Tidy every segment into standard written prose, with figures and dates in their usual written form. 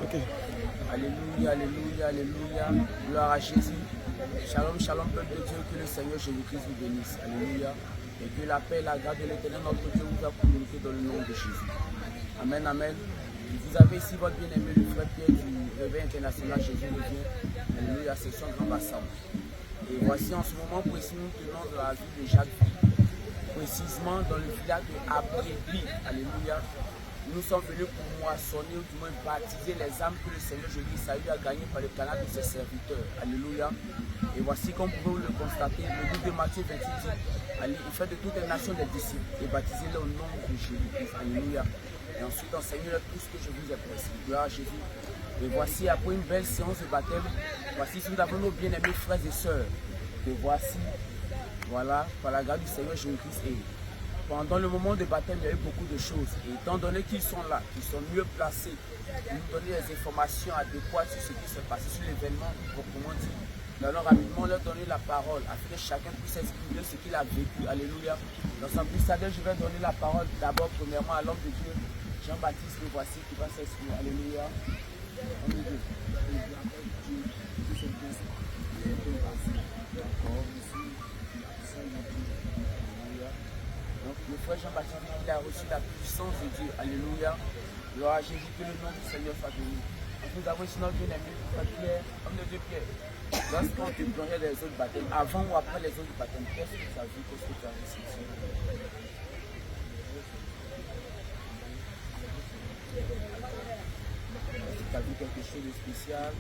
Ok. Alléluia, alléluia, alléluia. Gloire à Jésus. Shalom, shalom, peuple de Dieu. Que le Seigneur Jésus-Christ vous bénisse. Alléluia. Et que la paix et la grâce de l'Éternel, notre Dieu, vous a communiqué dans le nom de Jésus. Amen, amen. Vous avez ici votre bien-aimé, le frère Pierre du Réveil international Jésus revient. Alléluia, section Grand Bassam. Et voici en ce moment, précis, nous tenons dans la ville de Jacquesville, précisément dans le village de Abrébi. Alléluia. Nous sommes venus pour moissonner ou du moins baptiser les âmes que le Seigneur Jésus a eu à gagner par le canal de ses serviteurs. Alléluia. Et voici comme vous pouvez le constater, le livre de Matthieu 28 dit, allez, il fait de toutes les nations des disciples et baptisez-les au nom de Jésus-Christ. Alléluia. Et ensuite enseignez-leur tout ce que je vous ai prescrit. Gloire à Jésus. Et voici après une belle séance de baptême, voici si nous avons nos bien-aimés frères et sœurs. Et voici, voilà, par la grâce du Seigneur Jésus-Christ. Et pendant le moment de baptême, il y a eu beaucoup de choses. Et étant donné qu'ils sont là, qu'ils sont mieux placés, pour nous donner les informations adéquates sur ce qui s'est passé, sur l'événement, proprement dit, nous allons rapidement leur donner la parole, afin que chacun puisse exprimer ce qu'il a vécu. Alléluia. Dans son ambassadeur, je vais donner la parole d'abord, premièrement, à l'homme de Dieu, Jean-Baptiste, le voici, qui va s'exprimer. Alléluia. Homme de Dieu. Donc, le frère Jean-Baptiste, il a reçu la puissance de Dieu. Alléluia. Gloire à Jésus, que le nom du Seigneur soit béni. Donc, nous avons ici notre bien-aimé, Pierre, homme de Dieu Pierre. Lorsqu'on te plongeait des eaux de baptême, avant ou après les eaux de baptême, qu'est-ce que tu as vu, qu'est-ce que tu as ressenti? Tu as vu quelque chose de spécial?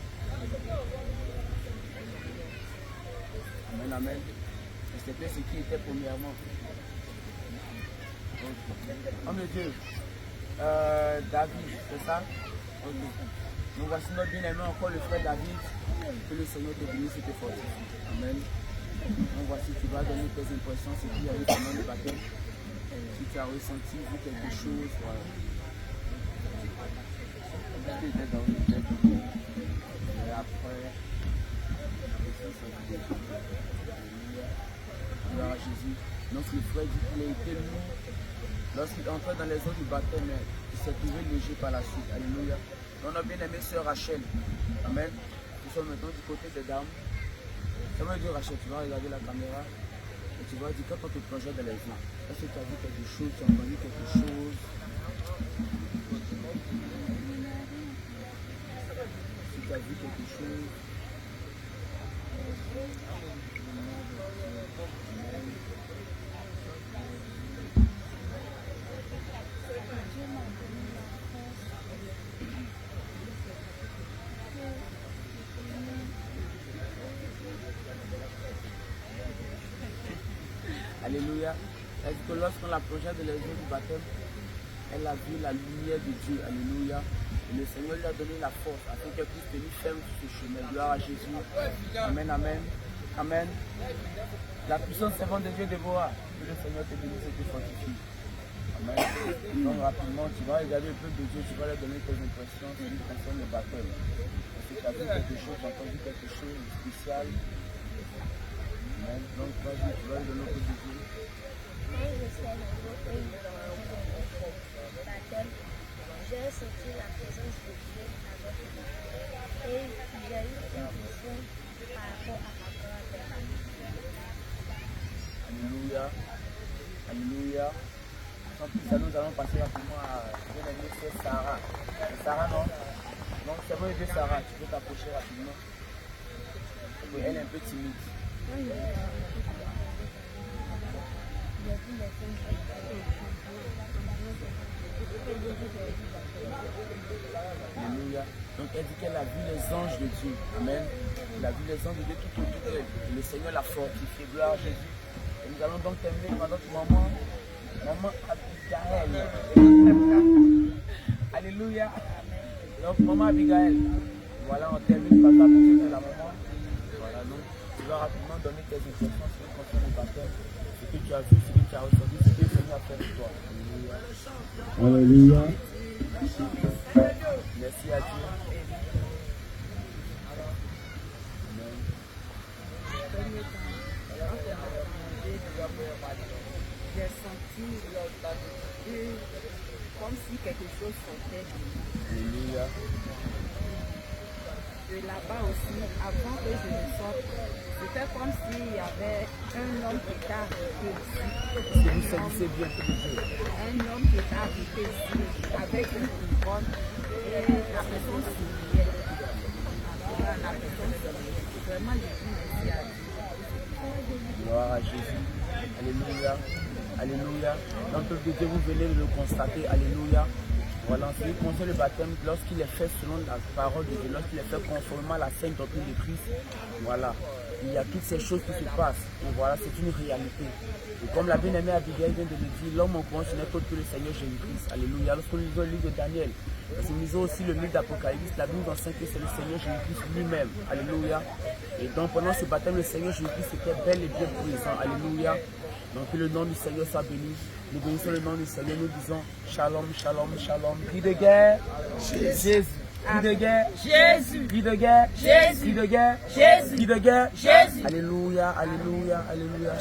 Amen, amen. Et c'était ce qui était premièrement. Homme de Dieu, David, c'est ça? Okay. Nous voici notre bien-aimé encore, le frère David. Que le Seigneur te bénisse et te fortifie. Amen. Donc voici, tu vas donner tes impressions, ce qu'il y a eu pendant le baptême. Si tu as ressenti, vu quelque chose, voilà. Tu étais dans le tête. Et après, gloire à Jésus. Donc le frère dit qu'il a été lourd. Lorsqu'il entrait dans les eaux du baptême, il s'est trouvé léger par la suite. Alléluia. On a bien aimé sœur Rachel. Amen. Nous sommes maintenant du côté des dames. Ça veut dire Rachel, tu vas regarder la caméra et tu vas dire quand on te plongeait dans les eaux, est-ce que tu as vu quelque chose, tu as entendu quelque chose? Si tu as vu quelque chose. Alléluia. Elle dit que lorsqu'on la plongeait dans les eaux du baptême, elle a vu la lumière de Dieu. Alléluia. Et le Seigneur lui a donné la force afin qu'elle puisse tenir ferme sur ce chemin. Gloire à Jésus. Amen, amen. Amen. La puissance servante de Dieu Déborah. Que le Seigneur te bénisse et te fortifie. Amen. Donc rapidement, tu vas regarder le peuple de Dieu, tu vas leur donner tes impressions sur ce qui concerne le baptême. Est-ce que tu as vu quelque chose, tu as entendu quelque chose de spécial? Amen. Donc vas-y, tu vas lui donner au peuple de Dieu. J'ai senti la présence de Dieu avec moi et j'ai eu une vision par rapport à ma grand-mère. Alléluia. Alléluia. Sans plus ça, nous allons passer rapidement à bien-aimée Sarah. Sarah, non? Donc c'est bon, aider Sarah, tu peux t'approcher rapidement. Elle est un peu timide. Alléluia. Donc elle dit qu'elle a vu les anges de Dieu. Amen. Elle a vu les anges de Dieu tout autour d'elle. Et le Seigneur l'a fortifié. Gloire à Jésus. Et nous allons donc terminer par notre maman Abigail. Alléluia. Donc maman Abigail. Voilà, on termine par ta petite la maman. Voilà, donc tu vas rapidement donner tes impressions sur le concert du baptême. Ce que tu as vu, ce que tu as ressenti, ce que le Seigneur a fait pour toi. Alléluia. Merci à Dieu. Amen. J'ai senti l'autre, comme si quelque chose sortait de lui. Alléluia. de là-bas aussi, avant que je ne sorte, c'était comme s'il y avait un homme qui était arrivé ici. Est-ce que vous saisissez bien que Dieu? Un homme qui était arrivé ici avec une couronne et la personne souriait. La personne souriait. Vraiment, je dis merci à Dieu. Gloire à Jésus. Alléluia. Alléluia. Dans le de Dieu, vous venez de le constater. Alléluia. Voilà, ce qui concerne le baptême, lorsqu'il est fait selon la parole de Dieu, lorsqu'il est fait conformément à la sainte doctrine de Christ, voilà, il y a toutes ces choses qui se passent. Et voilà, c'est une réalité. Et comme la bien-aimée Abigail vient de le dire, l'homme en ce n'est autre que le Seigneur Jésus-Christ. Alléluia. Lorsque nous lisons le livre de Daniel, parce que nous lisons aussi le livre d'Apocalypse, la Bible nous enseigne que c'est le Seigneur Jésus-Christ lui-même. Alléluia. Et donc pendant ce baptême, le Seigneur Jésus-Christ était bel et bien présent. Alléluia. Donc que le nom du Seigneur soit béni. Nous bénissons le nom du Seigneur, nous disons Shalom, Shalom, Shalom. Cri de guerre, Jésus. Cri de guerre, Jésus. Cri de guerre, Jésus. Cri de guerre, Jésus. Cri de guerre, Jésus. Alléluia, alléluia, alléluia.